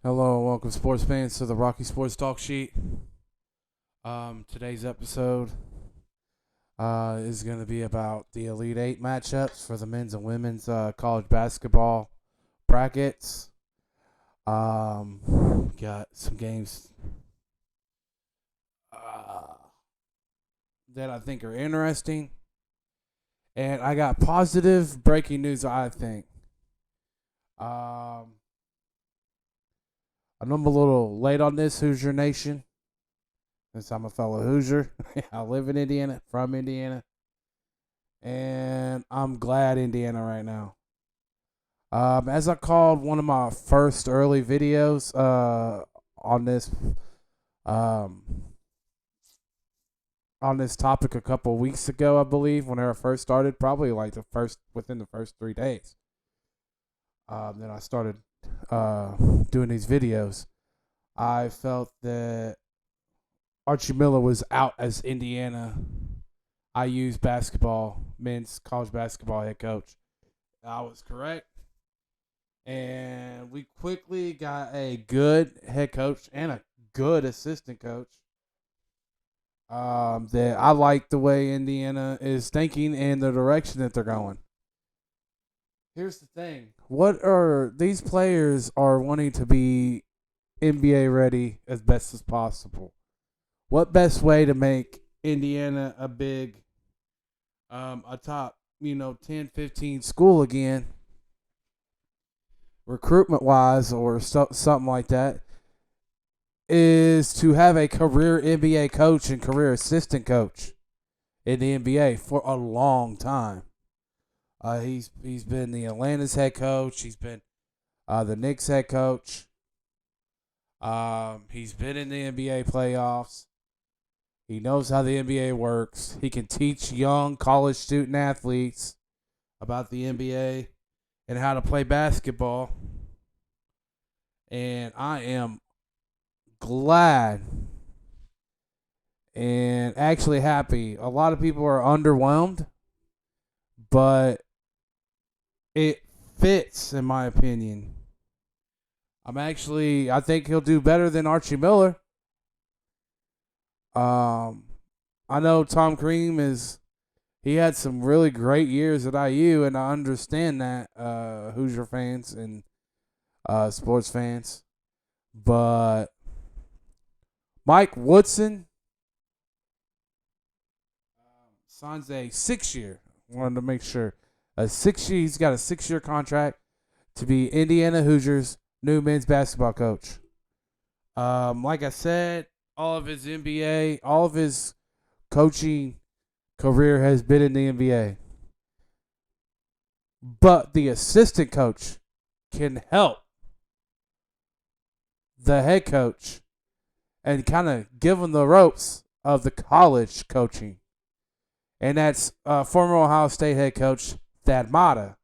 Hello and welcome, sports fans, to the Rocky Sports Talk Sheet. Today's episode is going to be about the Elite Eight matchups for the men's and women's college basketball brackets. Got some games that I think are interesting, and I got positive breaking news. I think. I know I'm a little late on this, Hoosier Nation, since I'm a fellow Hoosier. I live in Indiana, from Indiana, and I'm glad Indiana right now. As I called one of my first early videos on this um, on this topic a couple weeks ago, I believe, when I first started, probably like within the first 3 days. Then I started doing these videos. I felt that Archie Miller was out as Indiana IU's men's college basketball head coach. I was correct. And we quickly got a good head coach and a good assistant coach. That I like the way Indiana is thinking and the direction that they're going. Here's the thing. What are these players are wanting to be NBA ready as best as possible? What best way to make Indiana a top, 10, 15 school again, recruitment wise or something like that, is to have a career NBA coach and career assistant coach in the NBA for a long time. He's been the Atlanta's head coach. He's been the Knicks head coach. He's been in the NBA playoffs. He knows how the NBA works. He can teach young college student athletes about the NBA and how to play basketball. And I am glad and actually happy. A lot of people are underwhelmed, but it fits, in my opinion. I think he'll do better than Archie Miller. I know Tom Crean he had some really great years at IU, and I understand that, Hoosier fans and sports fans. But Mike Woodson signs a 6-year. Wanted to make sure. He's got a 6-year contract to be Indiana Hoosiers' new men's basketball coach. Like I said, all of his coaching career has been in the NBA. But the assistant coach can help the head coach and kind of give him the ropes of the college coaching. And that's former Ohio State head coach Thad Matta.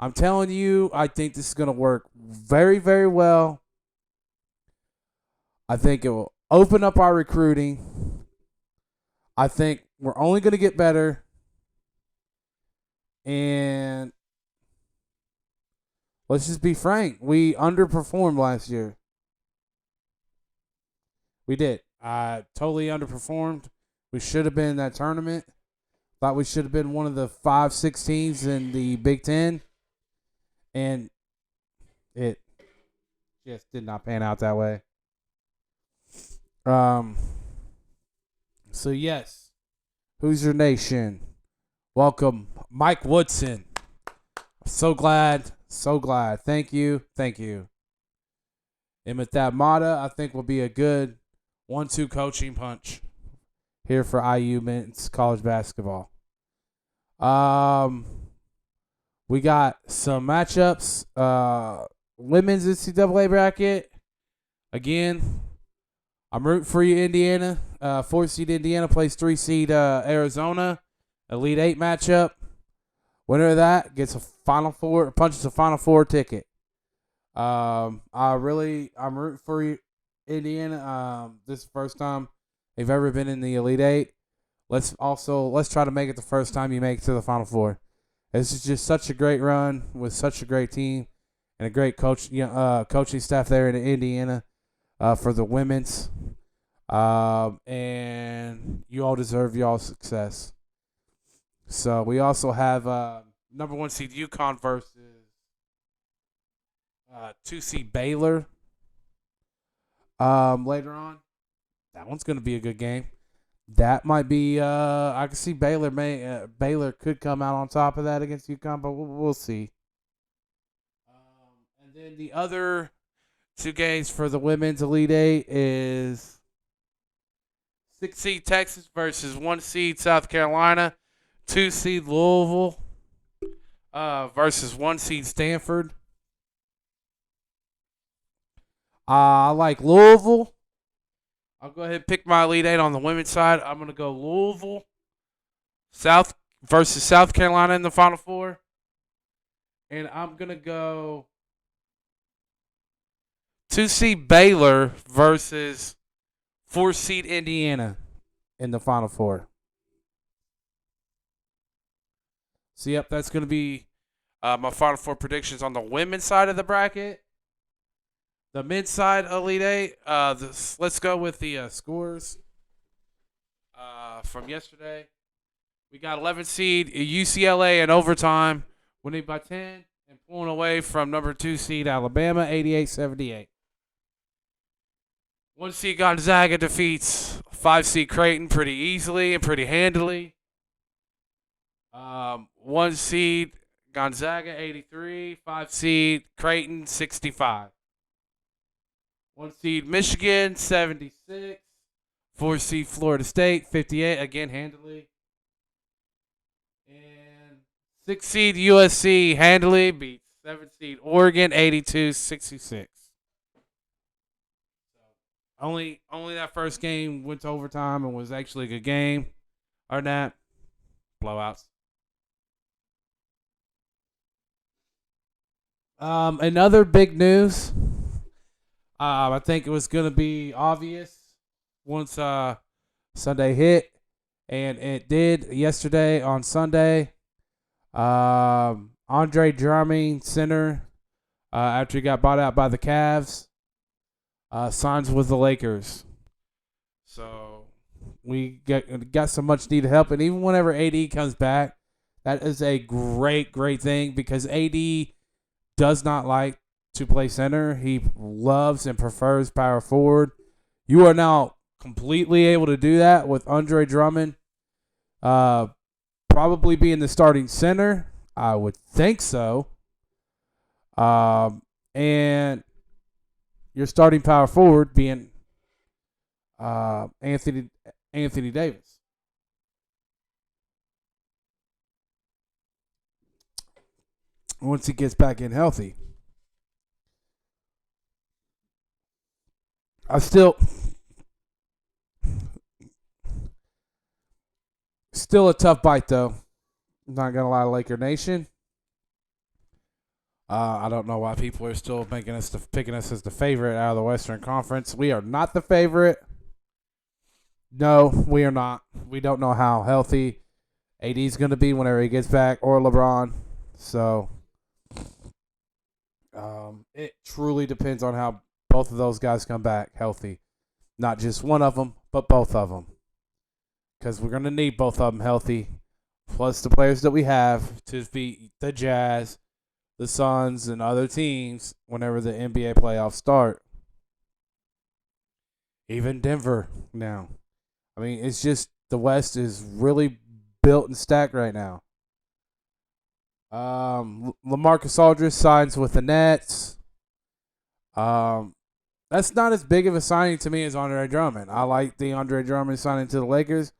I'm telling you, I think this is going to work very, very well. I think it will open up our recruiting. I think we're only going to get better. And let's just be frank. We underperformed last year. We did. Totally underperformed. We should have been in that tournament. Thought we should have been one of the 5-6 teams in the Big Ten. And it just did not pan out that way. So yes, Hoosier Nation, welcome Mike Woodson. So glad. Thank you. And with that Mata, I think will be a good 1-2 coaching punch here for IU men's college basketball. We got some matchups. Women's NCAA bracket. Again, I'm rooting for you, Indiana. 4-seed Indiana plays 3-seed Arizona. Elite Eight matchup. Winner of that gets punches a Final Four ticket. I'm rooting for you, Indiana. This is the first time they've ever been in the Elite Eight. Let's try to make it the first time you make it to the Final Four. This is just such a great run with such a great team, and a great coaching staff there in Indiana for the women's. And you all deserve y'all success. So we also have number 1 seed UConn versus 2 seed Baylor. Later on, that one's going to be a good game. That might be. I can see Baylor could come out on top of that against UConn, but we'll see. And then the other 2 games for the women's Elite Eight is 6 seed Texas versus 1 seed South Carolina, 2 seed Louisville versus 1 seed Stanford. I like Louisville. I'll go ahead and pick my Elite Eight on the women's side. I'm going to go Louisville versus South Carolina in the Final Four. And I'm going to go 2 seed Baylor versus 4 seed Indiana in the Final Four. So, yep, that's going to be my Final Four predictions on the women's side of the bracket. The men's side Elite Eight, let's go with the scores from yesterday. We got 11 seed UCLA in overtime, winning by 10 and pulling away from number 2 seed Alabama, 88-78. 1 seed Gonzaga defeats 5 seed Creighton pretty easily and pretty handily. 1 seed Gonzaga, 83. 5 seed Creighton, 65. 1 seed Michigan, 76. 4 seed Florida State, 58. Again, handily. And 6 seed USC handily beats 7 seed Oregon, 82-66. Only that first game went to overtime and was actually a good game. Other than that, blowouts. Another big news. I think it was going to be obvious once Sunday hit, and it did yesterday on Sunday. Andre Drummond, center, after he got bought out by the Cavs, signs with the Lakers. So we got some much needed help, and even whenever AD comes back, that is a great thing because AD does not like to play center. He loves and prefers power forward. You are now completely able to do that with Andre Drummond probably being the starting center. I would think so. And your starting power forward being Anthony Davis. Once he gets back in healthy. I still a tough bite though. I'm not gonna lie, Laker Nation. I don't know why people are still picking us as the favorite out of the Western Conference. We are not the favorite. No, we are not. We don't know how healthy AD is going to be whenever he gets back, or LeBron. So it truly depends on how both of those guys come back healthy. Not just one of them, but both of them. Because we're going to need both of them healthy, plus the players that we have to beat the Jazz, the Suns, and other teams whenever the NBA playoffs start. Even Denver now. I mean, it's just the West is really built and stacked right now. LaMarcus Aldridge signs with the Nets. That's not as big of a signing to me as Andre Drummond. I like the Andre Drummond signing to the Lakers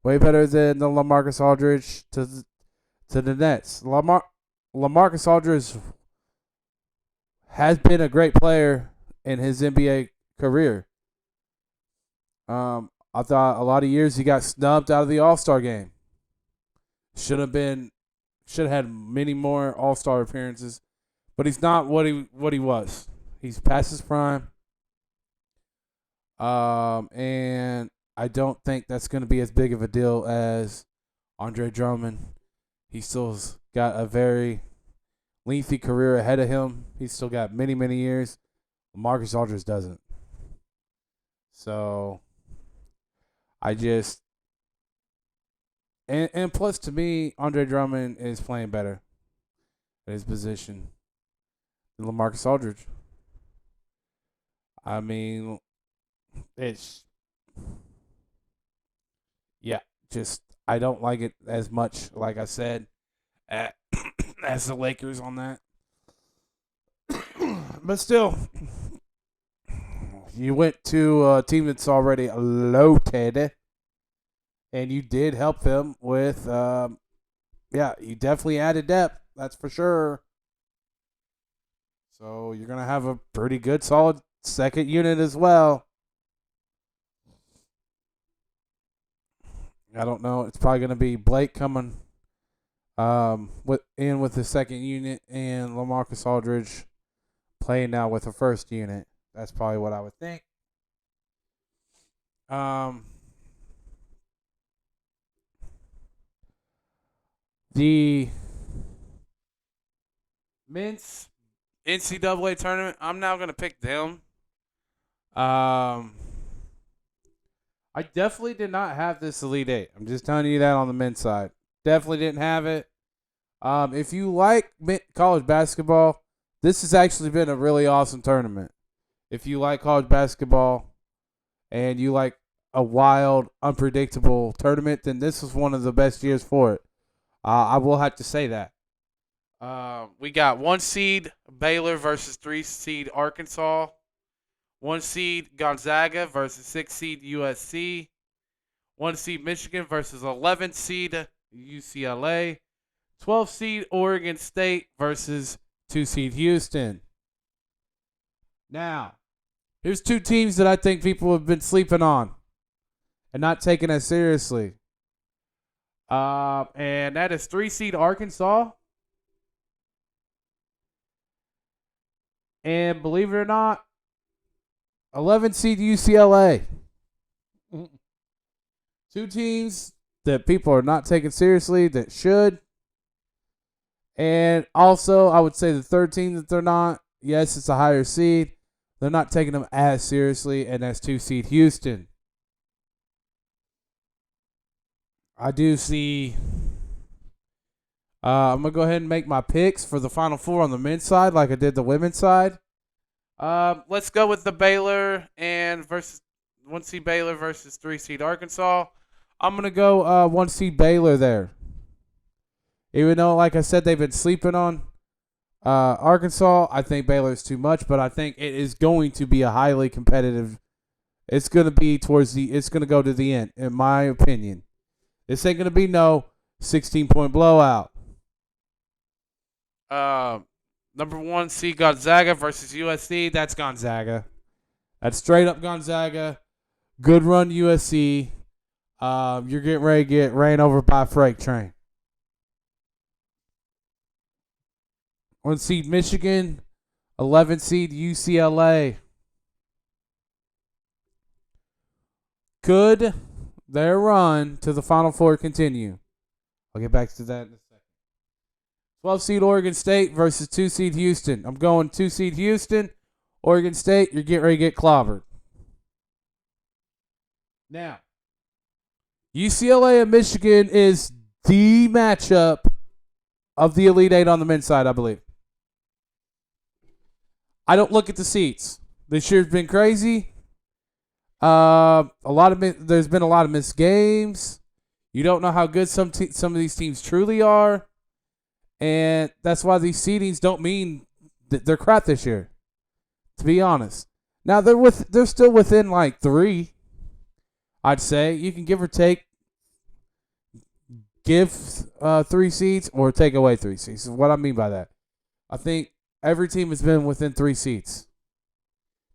way better than the LaMarcus Aldridge to the Nets. LaMarcus Aldridge has been a great player in his NBA career. I thought a lot of years he got snubbed out of the All-Star game. Should have had many more All-Star appearances, but he's not what he was. He's past his prime. And I don't think that's going to be as big of a deal as Andre Drummond. He still's got a very lengthy career ahead of him. He's still got many, many years. LaMarcus Aldridge doesn't. So I just and plus to me, Andre Drummond is playing better at his position than LaMarcus Aldridge. I mean, it's yeah, just I don't like it as much, like I said, as the Lakers on that. But still, you went to a team that's already loaded, and you did help them with, you definitely added depth. That's for sure. So you're going to have a pretty good, solid second unit as well. I don't know. It's probably going to be Blake coming with the second unit and LaMarcus Aldridge playing now with the first unit. That's probably what I would think. The men's NCAA tournament, I'm now going to pick them. I definitely did not have this Elite Eight. I'm just telling you that on the men's side. Definitely didn't have it. If you like college basketball, this has actually been a really awesome tournament. If you like college basketball and you like a wild, unpredictable tournament, then this was one of the best years for it. I will have to say that. We got 1 seed Baylor versus 3 seed Arkansas. 1 seed Gonzaga versus 6 seed USC. 1 seed Michigan versus 11 seed UCLA. 12 seed Oregon State versus 2 seed Houston. Now, here's 2 teams that I think people have been sleeping on and not taking as seriously. And that is 3 seed Arkansas. And believe it or not, 11 seed UCLA. 2 teams that people are not taking seriously that should. And also, I would say the third team that they're not, yes, it's a higher seed. They're not taking them as seriously, and that's 2 seed Houston. I do see. I'm going to go ahead and make my picks for the Final Four on the men's side like I did the women's side. Let's go with the Baylor and versus 1 seed Baylor versus 3 seed Arkansas. I'm going to go 1 seed Baylor there. Even though, like I said, they've been sleeping on Arkansas, I think Baylor is too much, but I think it is going to be a highly competitive. It's going to be it's going to go to the end, in my opinion. This ain't going to be no 16-point blowout. Number 1 seed Gonzaga versus USC. That's Gonzaga. That's straight up Gonzaga. Good run USC. You're getting ready to get ran over by a freight train. 1 seed Michigan. 11 seed UCLA. Could their run to the Final Four continue? I'll get back to that in a second. 12 seed Oregon State versus 2 seed Houston. I'm going 2 seed Houston. Oregon State, you're getting ready to get clobbered. Now, UCLA and Michigan is the matchup of the Elite Eight on the men's side, I believe. I don't look at the seats. This year's been crazy. There's been a lot of missed games. You don't know how good some of these teams truly are, and that's why these seedings don't mean that they're crap this year. To be honest, now they're still within like 3. I'd say you can give or take, give 3 seats or take away 3 seats. Is what I mean by that. I think every team has been within 3 seats.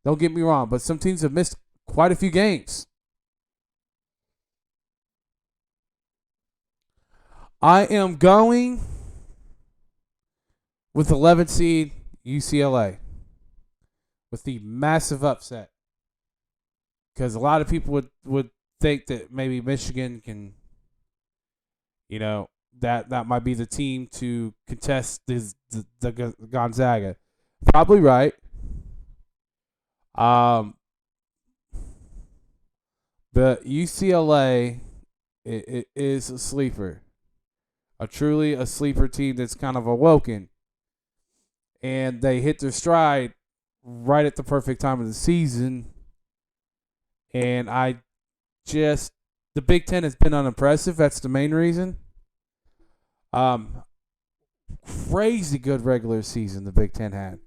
Don't get me wrong, but some teams have missed quite a few games. I am going with 11 seed UCLA with the massive upset. Because a lot of people would think that maybe Michigan can, that might be the team to contest the Gonzaga. Probably right. But UCLA it is a sleeper, truly a sleeper team that's kind of awoken, and they hit their stride right at the perfect time of the season. And the Big Ten has been unimpressive. That's the main reason. Crazy good regular season the Big Ten had.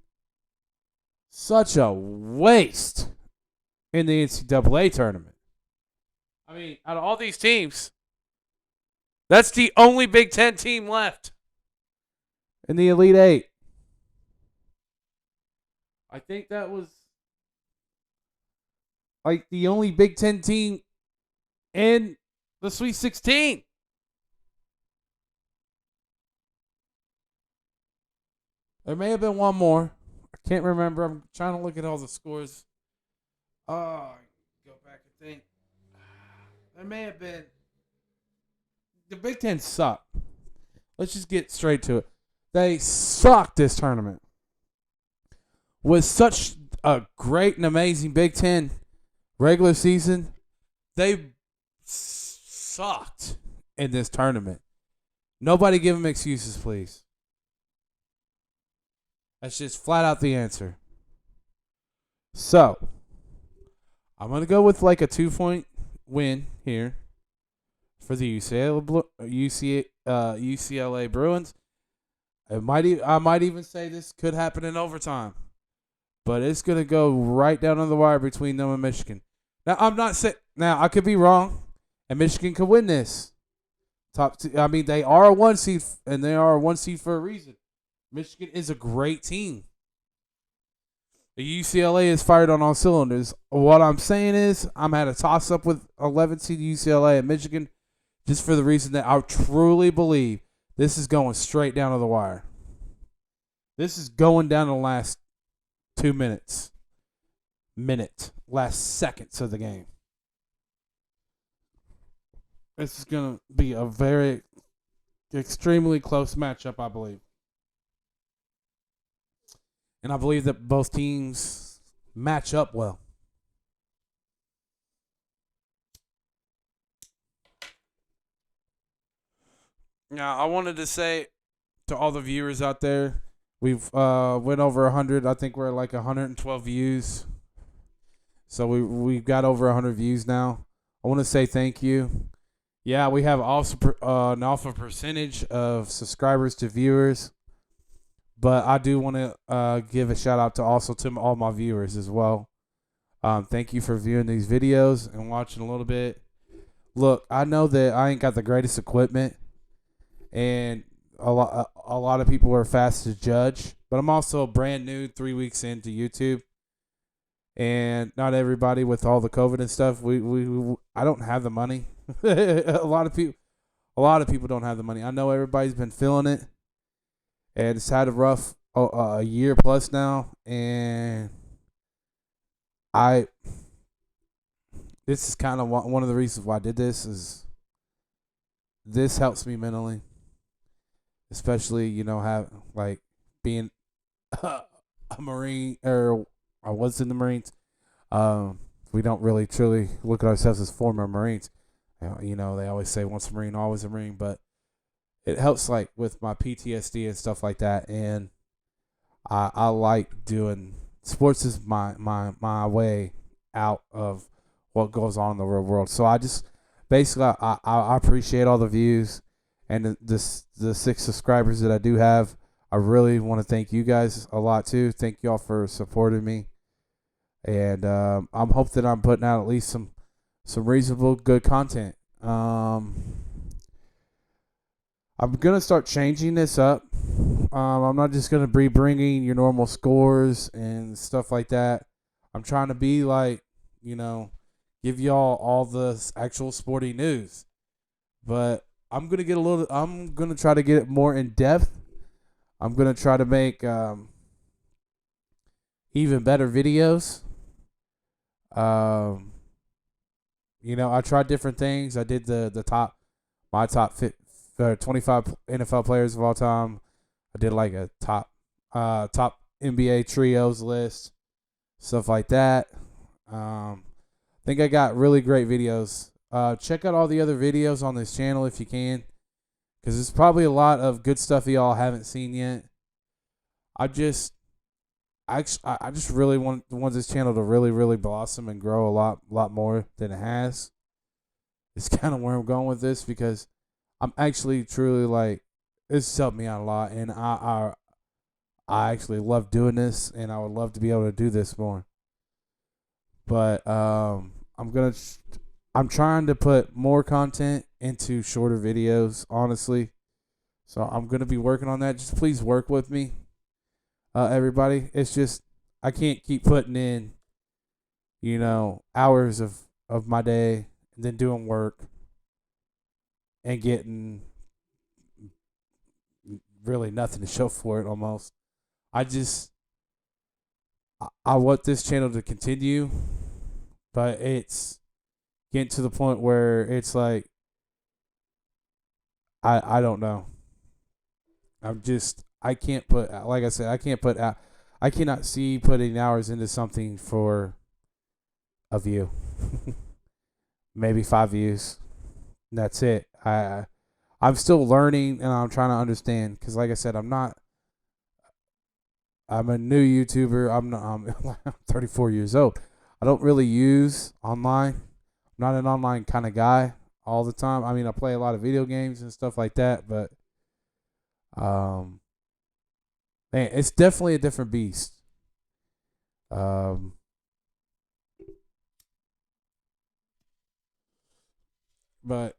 Such a waste in the NCAA tournament. I mean, out of all these teams, that's the only Big Ten team left in the Elite Eight. I think that was like the only Big Ten team in the Sweet 16. There may have been one more. I can't remember. I'm trying to look at all the scores. Go back and think. There may have been. The Big Ten sucked. Let's just get straight to it. They sucked this tournament. With such a great and amazing Big Ten regular season, they sucked in this tournament. Nobody give them excuses, please. That's just flat out the answer. So, I'm going to go with like a 2-point win here for the UCLA Bruins. I might even say this could happen in overtime. But it's going to go right down on the wire between them and Michigan. Now, I'm not saying... Now, I could be wrong, and Michigan could win this. They are a 1 seed, and they are a 1 seed for a reason. Michigan is a great team. The UCLA is fired on all cylinders. What I'm saying is I'm at a toss-up with 11 seed UCLA and Michigan just for the reason that I truly believe this is going straight down to the wire. This is going down to the last 2 minutes. Last seconds of the game. This is going to be a very extremely close matchup, I believe. And I believe that both teams match up well. Now, I wanted to say to all the viewers out there, we've went over 100. I think we're at like 112 views. So we've got over 100 views now. I want to say thank you. Yeah, we have also an alpha percentage of subscribers to viewers. But I do want to give a shout out to all my viewers as well. Thank you for viewing these videos and watching a little bit. Look, I know that I ain't got the greatest equipment, and a lot of people are fast to judge. But I'm also brand new, 3 weeks into YouTube, and not everybody with all the COVID and stuff. I don't have the money. a lot of people don't have the money. I know everybody's been feeling it. And it's had a rough a year plus now, and this is kind of one of the reasons why I did this. Is this helps me mentally, especially being a Marine, or I was in the Marines. We don't really truly look at ourselves as former Marines. They always say once a Marine, always a Marine, but it helps like with my PTSD and stuff like that, and I like doing sports is my way out of what goes on in the real world. So I just basically I appreciate all the views and the 6 subscribers that I do have. I really want to thank you guys a lot too. Thank y'all for supporting me, and I'm hoping that I'm putting out at least some reasonable good content. I'm going to start changing this up. I'm not just going to be bringing your normal scores and stuff like that. I'm trying to be like, give y'all all the actual sporting news. But I'm going to try to get it more in depth. I'm going to try to make even better videos. I tried different things. I did my top 25 NFL players of all time. I did like a top NBA trios list, stuff like that. I think I got really great videos. Check out all the other videos on this channel if you can, because there's probably a lot of good stuff y'all haven't seen yet. I just really want this channel to really, really blossom and grow a lot more than it has. It's kind of where I'm going with this, because I'm actually truly like, it's helped me out a lot, and I actually love doing this, and I would love to be able to do this more. But I'm trying to put more content into shorter videos, honestly. So I'm gonna be working on that. Just please work with me, everybody. It's just I can't keep putting in, hours of my day and then doing work and getting really nothing to show for it almost. I want this channel to continue, but it's getting to the point where it's like, I don't know. I can't put, like I said, I cannot see putting hours into something for a view. Maybe 5 views. That's it. I'm still learning, and I'm trying to understand, because like I said, I'm a new YouTuber. I'm 34 years old. I don't really use online. I'm not an online kind of guy all the time. I mean, I play a lot of video games and stuff like that, but man, it's definitely a different beast. But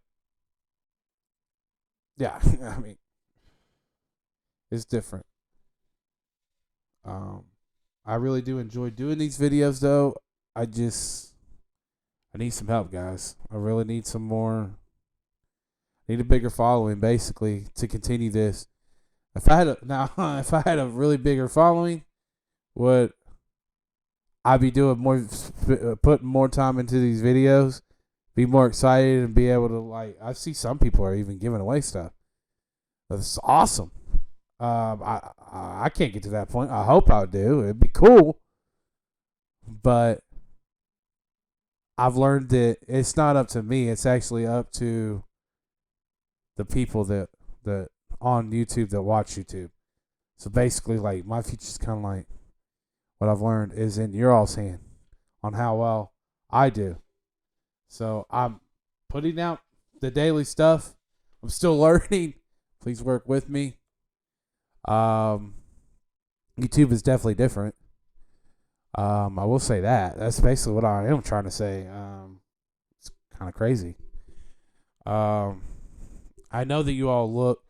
yeah, I mean, it's different. I really do enjoy doing these videos, though. I need some help, guys. I really need some more. I need a bigger following, basically, to continue this. If I had a really bigger following, would I be doing more, putting more time into these videos, be more excited, and be able to, I see some people are even giving away stuff. That's awesome. I can't get to that point. I hope I do. It'd be cool. But I've learned that it's not up to me. It's actually up to the people that on YouTube that watch YouTube. So basically, my future's kind of like, what I've learned is in your all's hand on how well I do. So I'm putting out the daily stuff. I'm still learning. Please work with me. YouTube is definitely different. I will say that. That's basically what I am trying to say. It's kind of crazy. I know that you all look,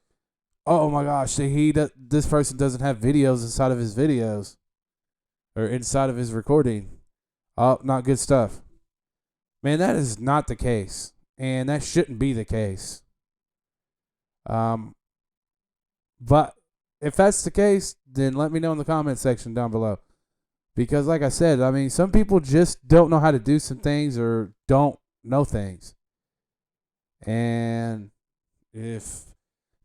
oh my gosh, this person doesn't have videos inside of his videos or inside of his recording. Oh, not good stuff. Man, that is not the case, and that shouldn't be the case. But if that's the case, then let me know in the comment section down below. Because like I said, I mean, some people just don't know how to do some things or don't know things. And if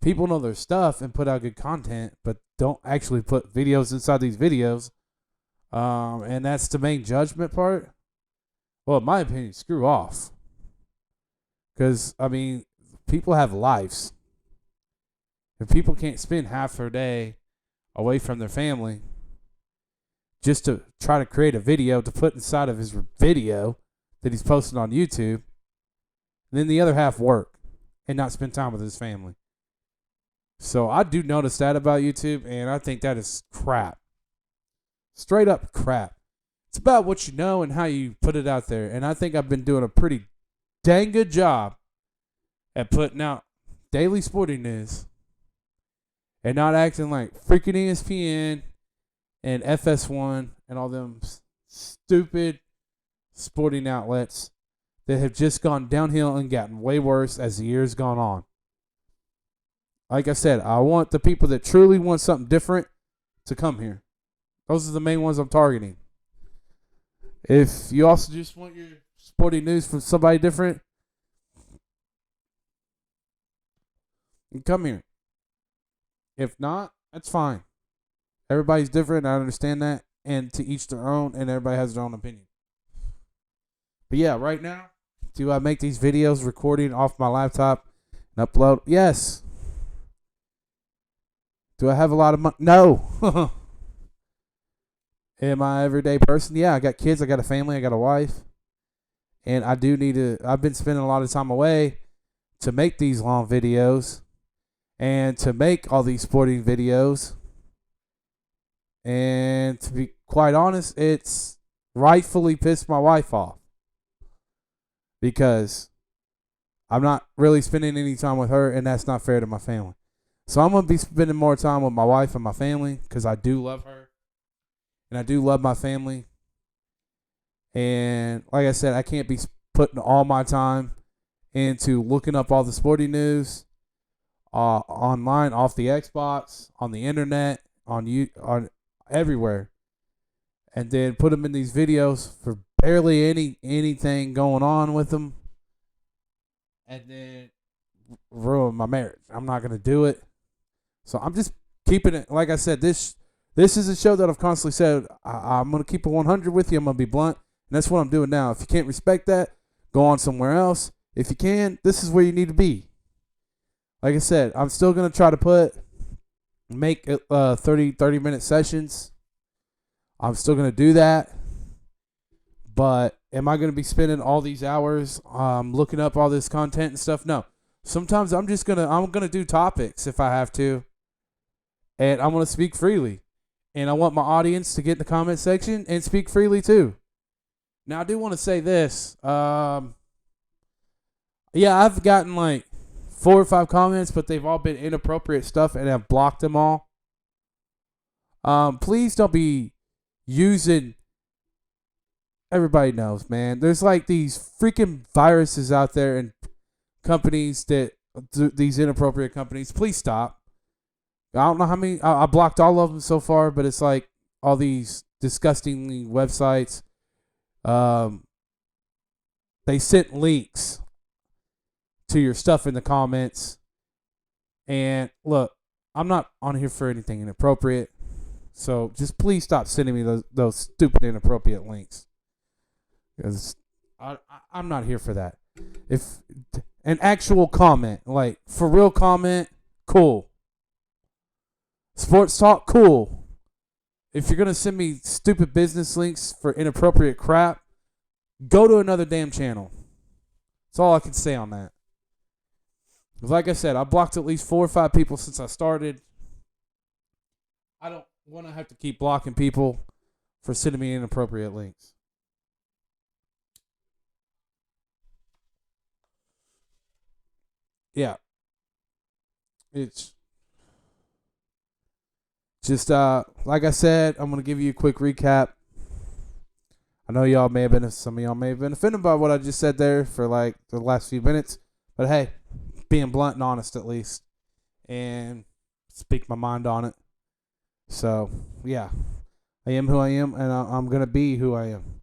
people know their stuff and put out good content, but don't actually put videos inside these videos, and that's the main judgment part, well, in my opinion, screw off. Because, I mean, people have lives. If people can't spend half their day away from their family just to try to create a video to put inside of his video that he's posting on YouTube, and then the other half work and not spend time with his family. So I do notice that about YouTube, and I think that is crap. Straight up crap. It's about what you know and how you put it out there. And I think I've been doing a pretty dang good job at putting out daily sporting news and not acting like freaking ESPN and FS1 and all them stupid sporting outlets that have just gone downhill and gotten way worse as the years gone on. Like I said, I want the people that truly want something different to come here. Those are the main ones I'm targeting. If you also just want your sporting news from somebody different, come here. If not, that's fine. Everybody's different. I understand that. And to each their own, and everybody has their own opinion. But yeah, right now, do I make these videos recording off my laptop and upload? Yes. Do I have a lot of money? No. Am I an everyday person? Yeah, I got kids. I got a family. I got a wife. And I do need to, I've been spending a lot of time away to make these long videos and to make all these sporting videos. And to be quite honest, it's rightfully pissed my wife off because I'm not really spending any time with her, and that's not fair to my family. So I'm going to be spending more time with my wife and my family because I do love her and I do love my family. And like I said, I can't be putting all my time into looking up all the sporting news online, off the Xbox, on the internet, on everywhere, and then put them in these videos for barely anything going on with them, and then ruin my marriage. I'm not gonna do it. So I'm just keeping it. Like I said, this is a show that I've constantly said I'm gonna keep it 100 with you. I'm gonna be blunt, and that's what I'm doing now. If you can't respect that, go on somewhere else. If you can, this is where you need to be. Like I said, I'm still going to try to make 30-minute sessions. I'm still going to do that. But am I going to be spending all these hours looking up all this content and stuff? No. Sometimes I'm going to do topics if I have to. And I'm going to speak freely. And I want my audience to get in the comment section and speak freely too. Now, I do want to say this. Yeah, I've gotten like 4 or 5 comments, but they've all been inappropriate stuff, and I've blocked them all. Please don't be using. Everybody knows, man. There's like these freaking viruses out there and companies that these inappropriate companies. Please stop. I don't know how many. I blocked all of them so far, but it's like all these disgusting websites. They sent links to your stuff in the comments. And look, I'm not on here for anything inappropriate. So just please stop sending me those stupid inappropriate links. Because I'm not here for that. If an actual comment, like for real comment, cool. Sports talk, cool. If you're going to send me stupid business links for inappropriate crap, go to another damn channel. That's all I can say on that. Like I said, I blocked at least 4 or 5 people since I started. I don't want to have to keep blocking people for sending me inappropriate links. Yeah. It's just, like I said, I'm going to give you a quick recap. I know some of y'all may have been offended by what I just said there for like the last few minutes. But hey, being blunt and honest at least. And speak my mind on it. So, yeah. I am who I am, and I'm going to be who I am.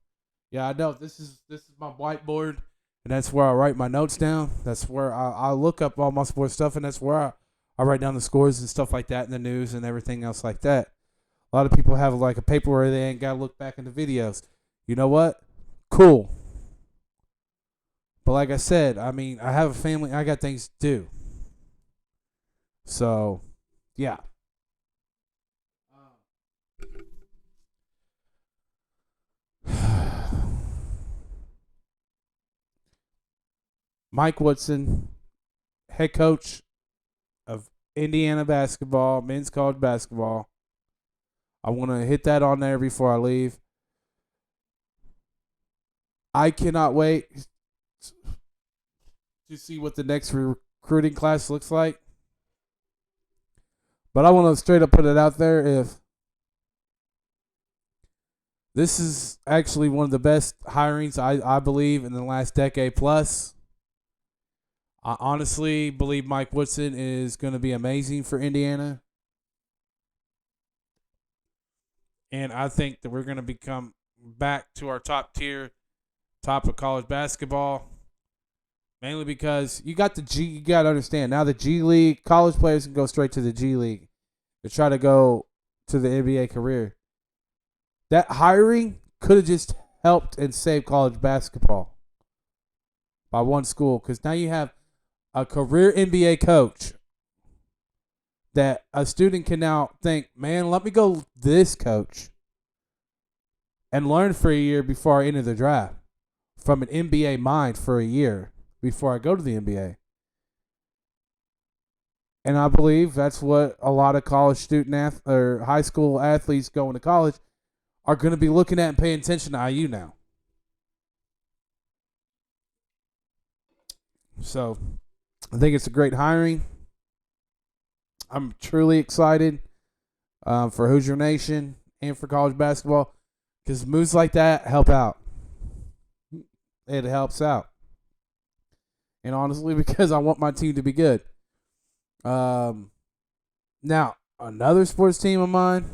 Yeah, I know. This is my whiteboard, and that's where I write my notes down. That's where I look up all my sports stuff, and that's where I write down the scores and stuff like that, and the news and everything else like that. A lot of people have like a paper where they ain't got to look back in the videos. You know what? Cool. But like I said, I mean, I have a family. I got things to do. So, yeah. Mike Woodson, head coach of Indiana basketball, men's college basketball. I want to hit that on there before I leave. I cannot wait to see what the next recruiting class looks like. But I want to straight up put it out there. If this is actually one of the best hirings, I believe, in the last decade plus. I honestly believe Mike Woodson is going to be amazing for Indiana. And I think that we're going to become back to our top tier, top of college basketball. Mainly because you got the G. You got to understand now the G League college players can go straight to the G League to try to go to the NBA career. That hiring could have just helped and saved college basketball by one school, because now you have a career NBA coach that a student can now think, man, let me go this coach and learn for a year before I enter the draft from an NBA mind for a year before I go to the NBA. And I believe that's what a lot of college student or high school athletes going to college are going to be looking at and paying attention to IU now. So I think it's a great hiring. I'm truly excited for Hoosier Nation and for college basketball, because moves like that help out. It helps out. And honestly, because I want my team to be good. Now, another sports team of mine,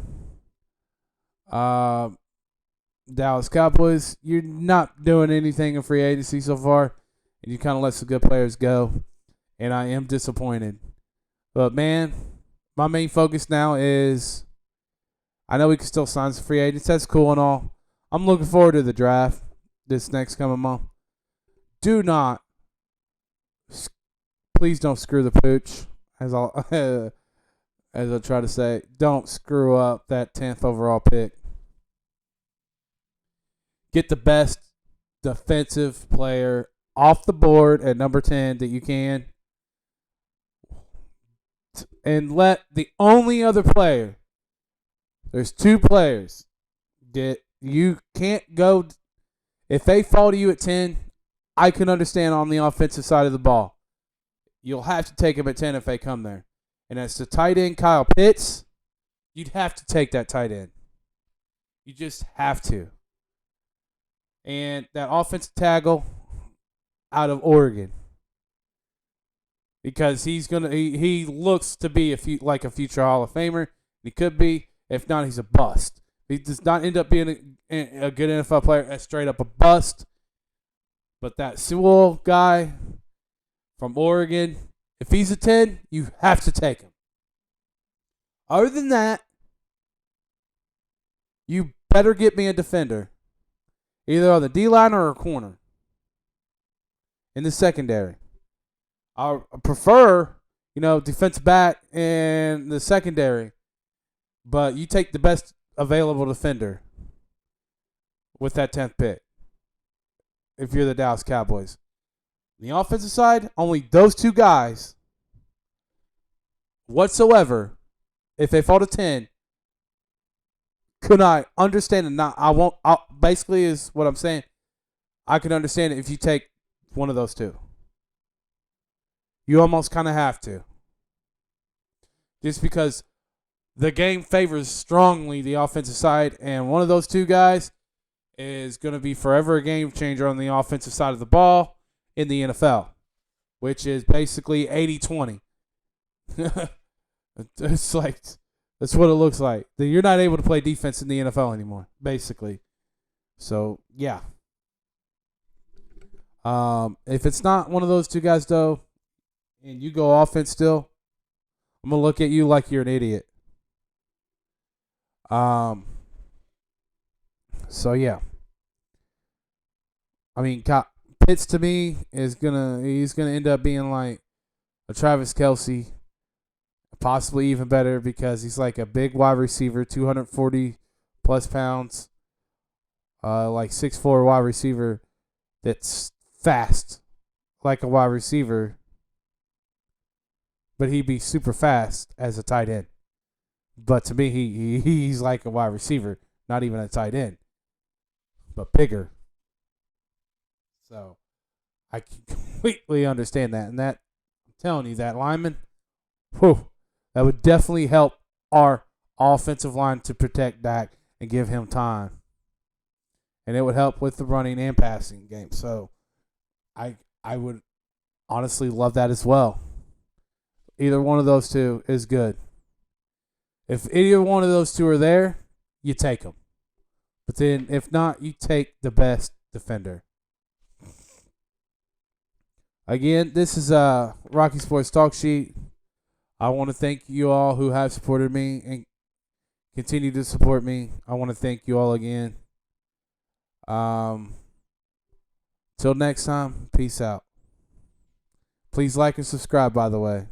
Dallas Cowboys. You're not doing anything in free agency so far, and you kind of let some good players go, and I am disappointed. But, man, my main focus now is, I know we can still sign some free agents. That's cool and all. I'm looking forward to the draft this next coming month. Please don't screw the pooch, as I'll try to say. Don't screw up that 10th overall pick. Get the best defensive player off the board at number 10 that you can. And let the only other player, there's two players that you can't go, if they fall to you at 10, I can understand on the offensive side of the ball. You'll have to take him at 10 if they come there. And as the tight end, Kyle Pitts, you'd have to take that tight end. You just have to. And that offensive tackle out of Oregon, because he looks to be like a future Hall of Famer. He could be. If not, he's a bust. He does not end up being a good NFL player, as straight up a bust. But that Sewell guy from Oregon, if he's a 10, you have to take him. Other than that, you better get me a defender, either on the D-line or a corner in the secondary. I prefer, defensive back in the secondary, but you take the best available defender with that 10th pick if you're the Dallas Cowboys. On the offensive side, only those two guys whatsoever, if they fall to 10, could I understand it? Basically is what I'm saying. I can understand it if you take one of those two. You almost kind of have to. Just because the game favors strongly the offensive side, and one of those two guys is going to be forever a game changer on the offensive side of the ball in the NFL, which is basically 80-20. It's like, that's what it looks like. You're not able to play defense in the NFL anymore, basically. So, yeah. If it's not one of those two guys, though, and you go offense still, I'm going to look at you like you're an idiot. So, yeah. I mean, Pitts to me he's gonna end up being like a Travis Kelce, possibly even better, because he's like a big wide receiver, 240 plus pounds, like 6'4" wide receiver that's fast like a wide receiver, but he'd be super fast as a tight end. But to me, he's like a wide receiver, not even a tight end, but bigger. So I completely understand that. And that, I'm telling you, that lineman, that would definitely help our offensive line to protect Dak and give him time. And it would help with the running and passing game. So I would honestly love that as well. Either one of those two is good. If either one of those two are there, you take them. But then if not, you take the best defender. Again, this is Rocky Sports Talk Sheet. I want to thank you all who have supported me and continue to support me. I want to thank you all again. Till next time, peace out. Please like and subscribe, by the way.